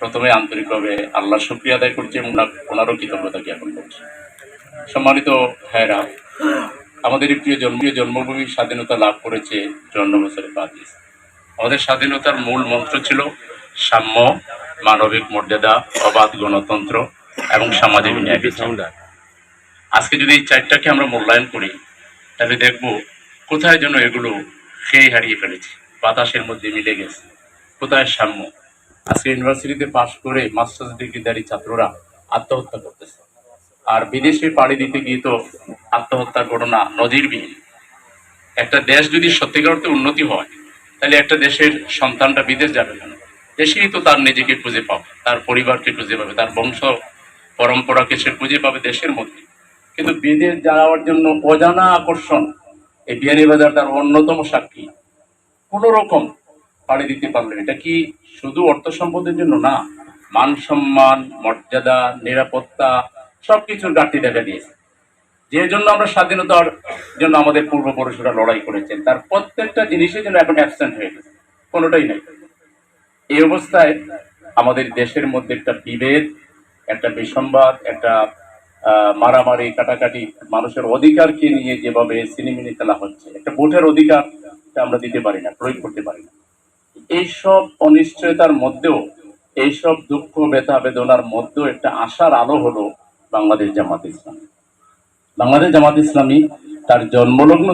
প্রথমে আন্তরিকভাবে আল্লাহ শুকরিয়া আদায় করছি এবং ওনারও কৃতজ্ঞতা জ্ঞাপন করছি। সম্মানিত ভাইরা, আমাদের প্রিয় জন্মভূমি স্বাধীনতা লাভ করেছে 54 বছরে পা দিয়েছে। আমাদের স্বাধীনতার মূল মন্ত্র ছিল সাম্য, মানবিক মর্যাদা, অবাধ গণতন্ত্র এবং সামাজিক ন্যায় বিচার। আজকে যদি এই চারটাকে আমরা মূল্যায়ন করি তাহলে দেখব কোথায় যেন এগুলো খেয়ে হারিয়ে ফেলেছি, বাতাসের মধ্যে মিলে গেছে। কোথায় সাম্য? আজকে ইউনিভার্সিটিতে পাশ করে মাস্টার্স ডিগ্রিধারী ছাত্ররা আত্মহত্যা করতেছে, আর বিদেশে পাড়ি দিতে গিয়ে তো আত্মহত্যার ঘটনা নজিরবিহীন। একটা দেশ যদি সত্যিকার অর্থে উন্নতি হয় তাহলে একটা দেশের সন্তানটা বিদেশ যাবে কেন? দেশেই তো তার নিজেকে খুঁজে পাবে, তার পরিবারকে খুঁজে পাবে, তার বংশ পরম্পরাকে সে খুঁজে পাবে দেশের মধ্যে। কিন্তু বিদেশ যাওয়ার জন্য অজানা আকর্ষণ, এই বিয়ানীবাজার তার অন্যতম সাক্ষী। কোন রকম পাড়ি দিতে পারলো। এটা কি শুধু অর্থ সম্পদের জন্য না, মান সম্মান, মর্যাদা, নিরাপত্তা সবকিছুর ঘাটতি দেখা দিয়েছে। যে জন্য আমরা স্বাধীনতার জন্য আমাদের পূর্বপুরুষরা লড়াই করেছেন, তার প্রত্যেকটা জিনিসের জন্য এখন অ্যাবসেন্ট হয়ে গেছে, কোনোটাই নেই। এই অবস্থায় আমাদের দেশের মধ্যে একটা বিভেদ, একটা বিসম্বাদ, একটা মারামারি কাটাকাটি, মানুষের অধিকারকে নিয়ে যেভাবে সিনেমিনি খেলা হচ্ছে, একটা ভোটের অধিকার আমরা দিতে পারি না, প্রয়োগ করতে পারি না। এইসব অনিশ্চয়তার মধ্যেও, এইসব দুঃখ ব্যথা বেদনার মধ্যেও একটা আশার আলো হলো বাংলাদেশ জামাত ইসলামী। বাংলাদেশ জামাত ইসলামী তার জন্মলগ্ন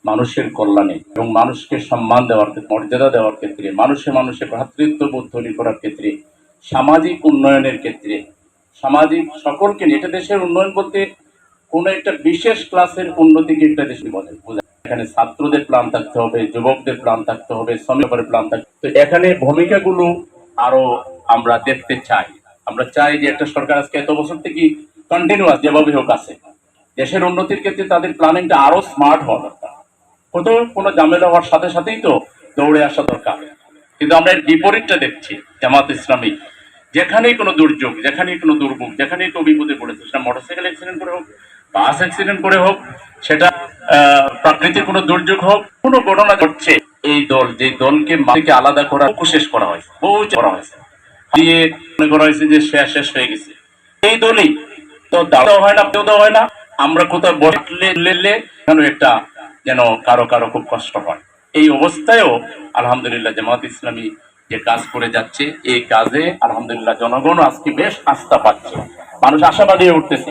মানুষের কল্যাণে এবং মানুষকে সম্মান দেওয়ার ক্ষেত্রে, মর্যাদা দেওয়ার ক্ষেত্রে, মানুষে মানুষে ভ্রাতৃত্ববোধ তৈরি করার ক্ষেত্রে, সামাজিক উন্নয়নের ক্ষেত্রে, সামাজিক সকলকে নিয়ে, এটা দেশের উন্নয়ন বলতে কোন একটা বিশেষ ক্লাসের উন্নতিকে একটা দেশে বোঝায়। এখানে ছাত্রদের প্ল্যান থাকতে হবে, যুবকদের প্ল্যান থাকতে হবে, শ্রমিকের প্ল্যান থাকতে হবে। তো এখানে ভূমিকাগুলো আরো আমরা দেখতে চাই। আমরা চাই যে একটা সরকার আজকে এত বছর থেকে কন্টিনিউয়াস যেভাবে হোক আছে, দেশের উন্নতির ক্ষেত্রে তাদের প্ল্যানিংটা আরো স্মার্ট হওয়া দরকার। কোনো ঝামেলা হওয়ার সাথে সাথেই তো দৌড়ে আসা দরকার। কিন্তু আমরা এর বিপরীতটা দেখছি। জামাত ইসলামী যেখানেই কোনো দুর্যোগ, যেখানেই কোনো দুর্ভোগ, যেখানেই কেউ বিপদে পড়েছে, সেটা মোটরসাইকেল অ্যাক্সিডেন্ট করে হোক, বাস অ্যাক্সিডেন্ট করে হোক, সেটা প্রাকৃতিক কোনো দুর্যোগ হোক, কোনো ঘটনা ঘটছে, এই দল, যে দলকে আলাদা করা কোশিশ করা হয়েছে, বহু করা হয়েছে, দিয়ে মনে করা হয়েছে যে শেষ হয়ে গেছে। এই দলই তো দাওয়া হয় না, দেওয়া হয় না। আমরা কোথাও বসলে কেন একটা যেন কারো কারো খুব কষ্ট হয়। এই অবস্থায়ও আলহামদুলিল্লাহ জামাত ইসলামী যে কাজ করে যাচ্ছে, এই কাজে আলহামদুলিল্লাহ জনগণ আজকে বেশ আস্থা পাচ্ছে, মানুষ আশাবাদী হয়ে উঠতেছে।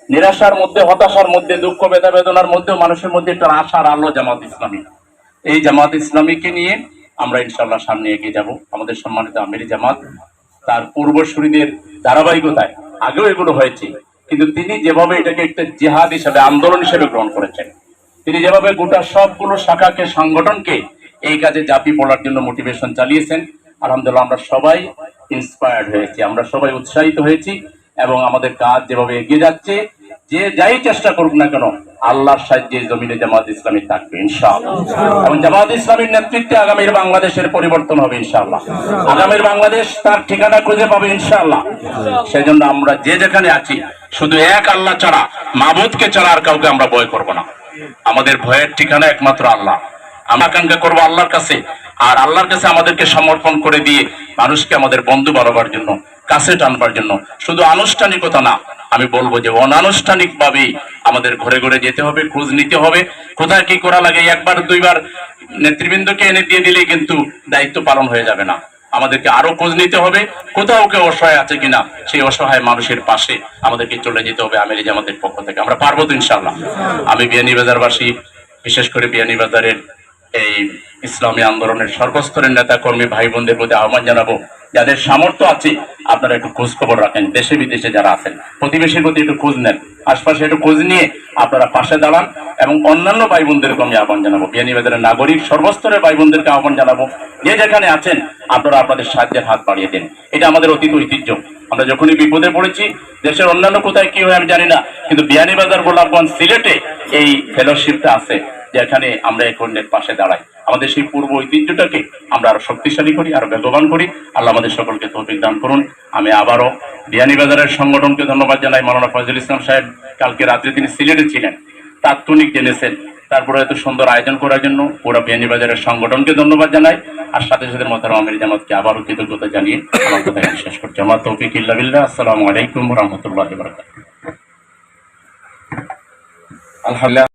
নিরাশার মধ্যে, হতাশার মধ্যে, দুঃখ ব্যথা বেদনার মধ্যেও মানুষের মধ্যে একটা আশার আলো জামাত ইসলামী। এই জামাত ইসলামীকে নিয়ে আমরা ইনশাআল্লাহ সামনে এগিয়ে যাব। আমাদের সম্মানিত আমির জামাত তার পূর্বসূরীদের ধারাবাহিকতায় আগেও এগুলো হয়েছে, কিন্তু তিনি যেভাবে এটাকে একটা জিহাদ হিসেবে, আন্দোলন হিসেবে গ্রহণ করেছেন, তিনি যেভাবে গোটা সবগুলো শাখাকে, সংগঠনকে এই কাজে জাপি পড়ার জন্য মোটিভেশন চালিয়েছেন, আলহামদুলিল্লাহ আমরা সবাই ইন্সপায়ার্ড হয়েছি, আমরা সবাই উৎসাহিত হয়েছি। এবং আমাদের কাজ যেভাবে এগিয়ে যাচ্ছে, যে যাই চেষ্টা করুক না কেন, আল্লাহর সাহায্যে জমিনে জামাত ইসলামী থাকবে ইনশাআল্লাহ। এবং জামাত ইসলামীর নেতৃত্বে আগামীর বাংলাদেশের পরিবর্তন হবে ইনশাআল্লাহ। আগামীর বাংলাদেশ তার ঠিকানা খুঁজে পাবে ইনশাআল্লাহ। সেজন্য আমরা যে যেখানে আছি, শুধু এক আল্লাহ ছাড়া, মাবুদকে ছাড়া আর কাউকে আমরা ভয় করব না। আমাদের ভয়ের ঠিকানা একমাত্র আল্লাহ। আমরা আকাঙ্ক্ষা করবো আল্লাহর কাছে, আর আল্লাহর কাছে আমাদেরকে সমর্পণ করে দিয়ে মানুষকে আমাদের বন্ধু বানাবার জন্য, কাছে টানবার জন্য। শুধু আনুষ্ঠানিকতা না, আমি বলবো যে অনানুষ্ঠানিক ভাবেই আমাদের ঘরে ঘরে যেতে হবে, খোঁজ নিতে হবে, কোথায় কি করা লাগে। একবার দুইবার নেতৃবৃন্দকে এনে দিয়ে দিলেই কিন্তু দায়িত্ব পালন হয়ে যাবে না, আমাদেরকে আরো খোঁজ নিতে হবে। কোথাও কেউ অসহায় আছে কিনা, সেই অসহায় মানুষের পাশে আমাদেরকে চলে যেতে হবে আমির জামাতের পক্ষ থেকে। আমরা পারবো তো ইনশাআল্লাহ। আমি বিয়ানীবাজারবাসী, বিশেষ করে বিয়ানীবাজারের এই ইসলামী আন্দোলনের সর্বস্তরের নেতা কর্মী ভাই বোনদের প্রতি আহ্বান জানাবো, যাদের সামর্থ্য আছে আপনারা একটু খোঁজ খবর রাখেন, দেশে বিদেশে যারা আছেন, প্রতিবেশীর প্রতি একটু খোঁজ নেন, আশপাশে একটু খোঁজ নিয়ে আপনারা পাশে দাঁড়ান। এবং অন্যান্য ভাই বোনদেরকে আমি আহ্বান জানাবো, বিয়ানীবাজারের নাগরিক সর্বস্তরের ভাই বোনদেরকে আহ্বান জানাবো, যে যেখানে আছেন আপনারা আপনাদের সাহায্যের হাত বাড়িয়ে দেন। এটা আমাদের অতীত ঐতিহ্য। আমরা যখনই বিপদে পড়েছি, দেশের অন্যান্য কোথায় কি হয় আমি জানি না, কিন্তু বিয়ানীবাজার, গোলাপগঞ্জ, সিলেটে এই ফেলোশিপটা আছে, যেখানে আমরা এখন পাশে দাঁড়াই। আমাদের সেই পূর্ব ঐতিহ্যটাকে আমরা আরো শক্তিশালী করি, আরো বেগবান করি। আল্লাহ আমাদের সকলকে তৌফিক দান করুন। আমি আবারও বিয়ানীবাজারের সংগঠনকে ধন্যবাদ জানাই। মাওলানা ফয়জুল ইসলাম সাহেব কালকে রাত্রে তিনি সিলেটে ছিলেন, তাৎক্ষণিক জেনেছেন তারপরে এত সুন্দর আয়োজন করার জন্য পুরো বিয়ানীবাজারের সংগঠনকে ধন্যবাদ জানাই, আর সাথে সাথে মোহতারাম আমির জামাতকে আবারও কৃতজ্ঞতা জানিয়ে আমার কথা এখানে শেষ করছি। আমার তৌফিক ইল্লা বিল্লাহ। আসসালামু আলাইকুম ওয়া রাহমাতুল্লাহি ওয়া বারাকাতুহু। আলহামদুলিল্লাহ।